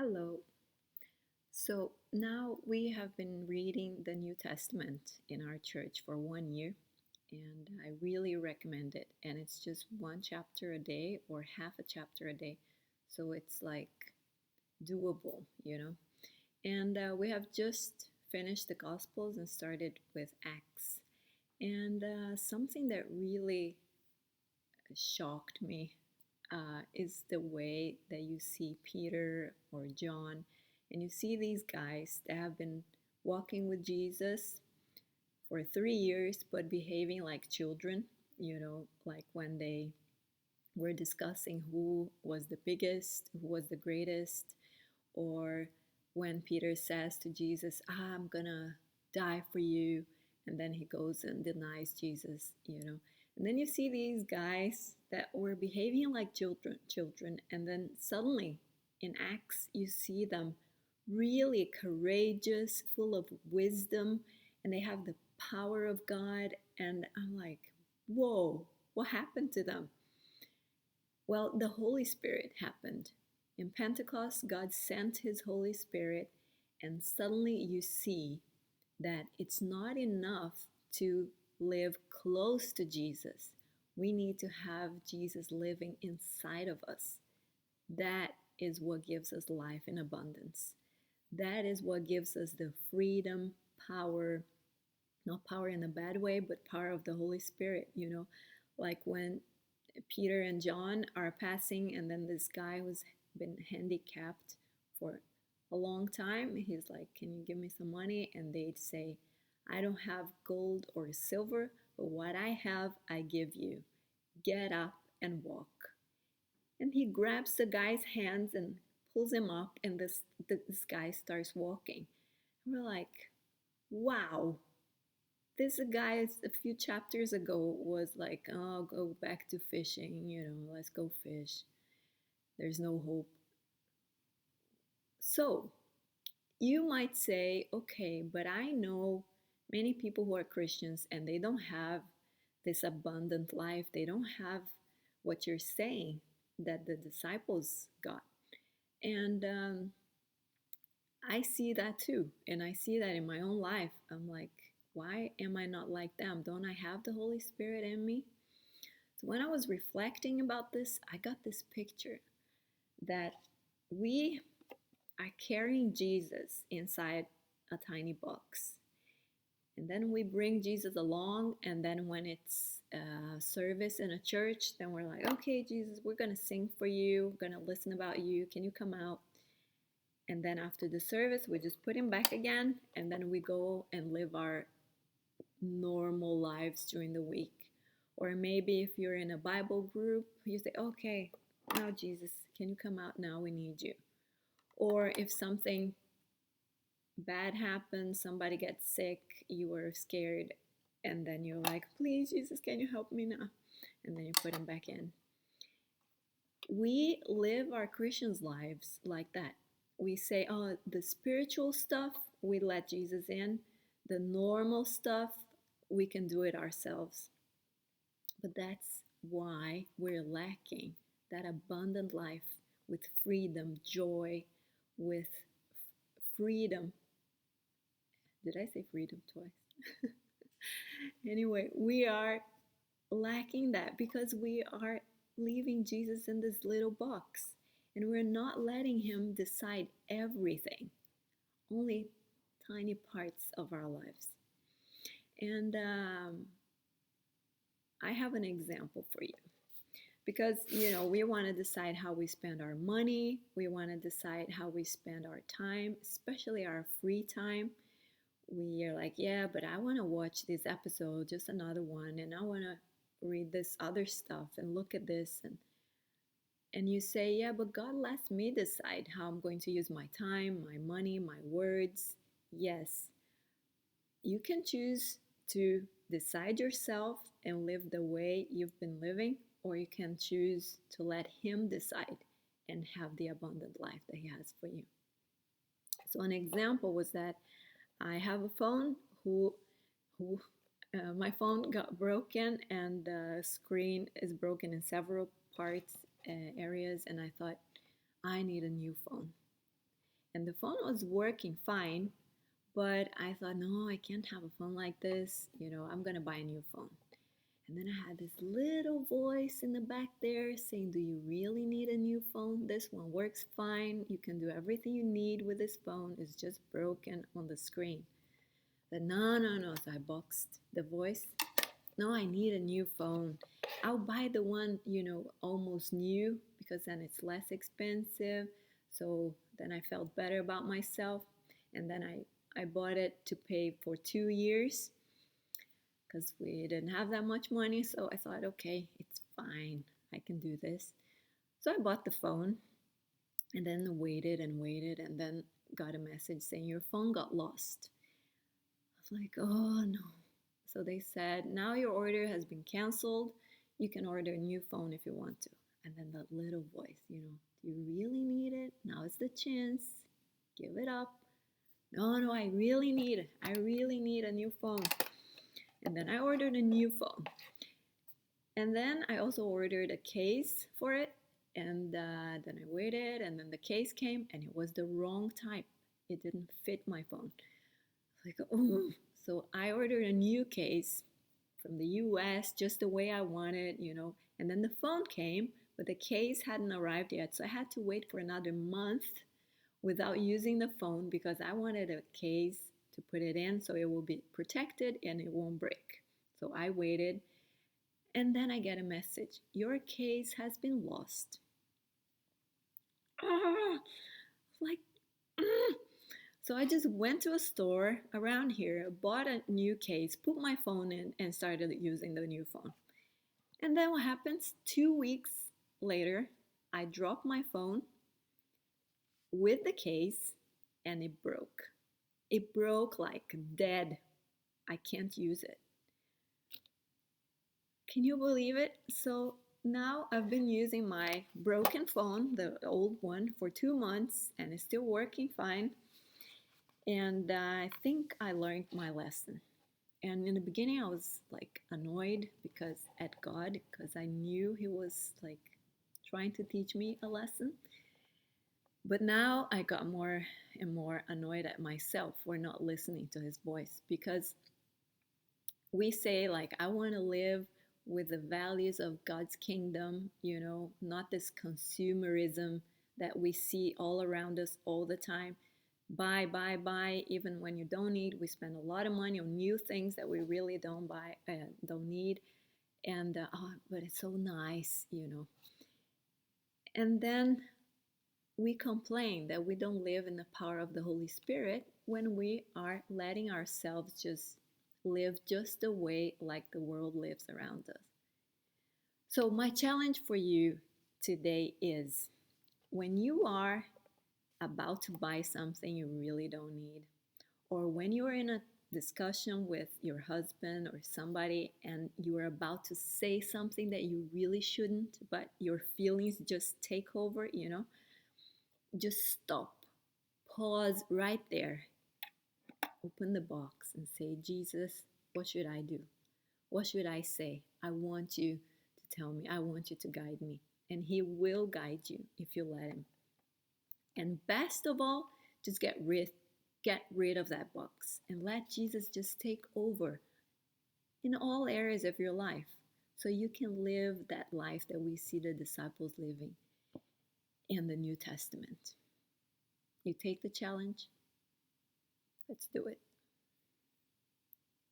Hello. So now we have been reading the New Testament in our church for 1 year, and I really recommend it. And it's just one chapter a day or half a chapter a day. So it's like doable. And we have just finished the Gospels and started with Acts. And something that really shocked me is the way that you see Peter or John, and you see these guys that have been walking with Jesus for 3 years but behaving like children, like when they were discussing who was the biggest, who was the greatest, or when Peter says to Jesus, I'm gonna die for you, and then he goes and denies Jesus. And then you see these guys that were behaving like children, and then suddenly in Acts you see them really courageous, full of wisdom, and they have the power of God. And I'm like, whoa, what happened to them? Well, the Holy Spirit happened. In Pentecost, God sent His Holy Spirit, and suddenly you see that it's not enough to live close to Jesus. We need to have Jesus living inside of us. That is what gives us life in abundance. That is what gives us the freedom, power, not power in a bad way, but power of the Holy Spirit. Like when Peter and John are passing, and then this guy who's been handicapped for a long time, he's like, can you give me some money? And they'd say, I don't have gold or silver, but what I have I give you. Get up and walk. And he grabs the guy's hands and pulls him up, and this guy starts walking. And we're like, wow, this guy a few chapters ago was like, oh, go back to fishing, let's go fish. There's no hope. So you might say, okay, but I know many people who are Christians and they don't have this abundant life. They don't have what you're saying that the disciples got. And I see that too. And I see that in my own life. I'm like, why am I not like them? Don't I have the Holy Spirit in me? So when I was reflecting about this, I got this picture that we are carrying Jesus inside a tiny box. And then we bring Jesus along, and then when it's service in a church, then we're like, okay, Jesus, we're going to sing for you. We're going to listen about you. Can you come out? And then after the service, we just put him back again, and then we go and live our normal lives during the week. Or maybe if you're in a Bible group, you say, okay, now Jesus, can you come out now? We need you. Or if something bad happens, somebody gets sick, you were scared, and then you're like, please, Jesus, can you help me now? And then you put him back in. We live our Christians' lives like that. We say, oh, the spiritual stuff, we let Jesus in. The normal stuff, we can do it ourselves. But that's why we're lacking that abundant life with freedom, joy, with freedom. Did I say freedom twice? Anyway, we are lacking that because we are leaving Jesus in this little box, and we're not letting him decide everything, only tiny parts of our lives. And I have an example for you. Because, we want to decide how we spend our money. We want to decide how we spend our time, especially our free time. We are like, yeah, but I want to watch this episode, just another one, and I want to read this other stuff and look at this. And you say, yeah, but God lets me decide how I'm going to use my time, my money, my words. Yes, you can choose to decide yourself and live the way you've been living, or you can choose to let him decide and have the abundant life that he has for you. So an example was that I have a phone who my phone got broken, and the screen is broken in several parts, areas, and I thought I need a new phone. And the phone was working fine, but I thought, no, I can't have a phone like this. I'm going to buy a new phone. And then I had this little voice in the back there saying, do you really need a new phone? This one works fine. You can do everything you need with this phone. It's just broken on the screen. But no, no, no. So I boxed the voice. No, I need a new phone. I'll buy the one, almost new, because then it's less expensive. So then I felt better about myself. And then I bought it to pay for 2 years because we didn't have that much money. So I thought, okay, it's fine. I can do this. So I bought the phone and then waited and waited and then got a message saying your phone got lost. I was like, oh no. So they said, now your order has been canceled. You can order a new phone if you want to. And then that little voice, do you really need it? Now is the chance. Give it up. No, no, I really need it. I really need a new phone. And then I ordered a new phone. And then I also ordered a case for it. And then I waited, and then the case came, and it was the wrong type. It didn't fit my phone. Like, oh. So I ordered a new case from the US just the way I wanted, And then the phone came, but the case hadn't arrived yet. So I had to wait for another month without using the phone because I wanted a case to put it in so it will be protected and it won't break. So I waited, and then I get a message. Your case has been lost. Like, so I just went to a store around here, bought a new case, put my phone in, and started using the new phone. And then what happens? 2 weeks later, I dropped my phone with the case and it broke. It broke like dead. I can't use it. Can you believe it? So now I've been using my broken phone, the old one, for 2 months and it's still working fine. And I think I learned my lesson. And in the beginning, I was like annoyed at God because I knew He was like trying to teach me a lesson. But now I got more and more annoyed at myself for not listening to His voice, because we say like, I want to live with the values of God's kingdom, not this consumerism that we see all around us all the time. Buy, buy, buy. Even when you don't need, we spend a lot of money on new things that we really don't need. And but it's so nice. And then we complain that we don't live in the power of the Holy Spirit when we are letting ourselves just live just the way like the world lives around us. So my challenge for you today is, when you are about to buy something you really don't need, or when you're in a discussion with your husband or somebody and you are about to say something that you really shouldn't, but your feelings just take over, just stop, pause right there, open the box and say, Jesus, what should I do? What should I say? I want you to tell me. I want you to guide me. And He will guide you if you let Him. And best of all, just get rid of that box and let Jesus just take over in all areas of your life, so you can live that life that we see the disciples living in the New Testament. You take the challenge? Let's do it.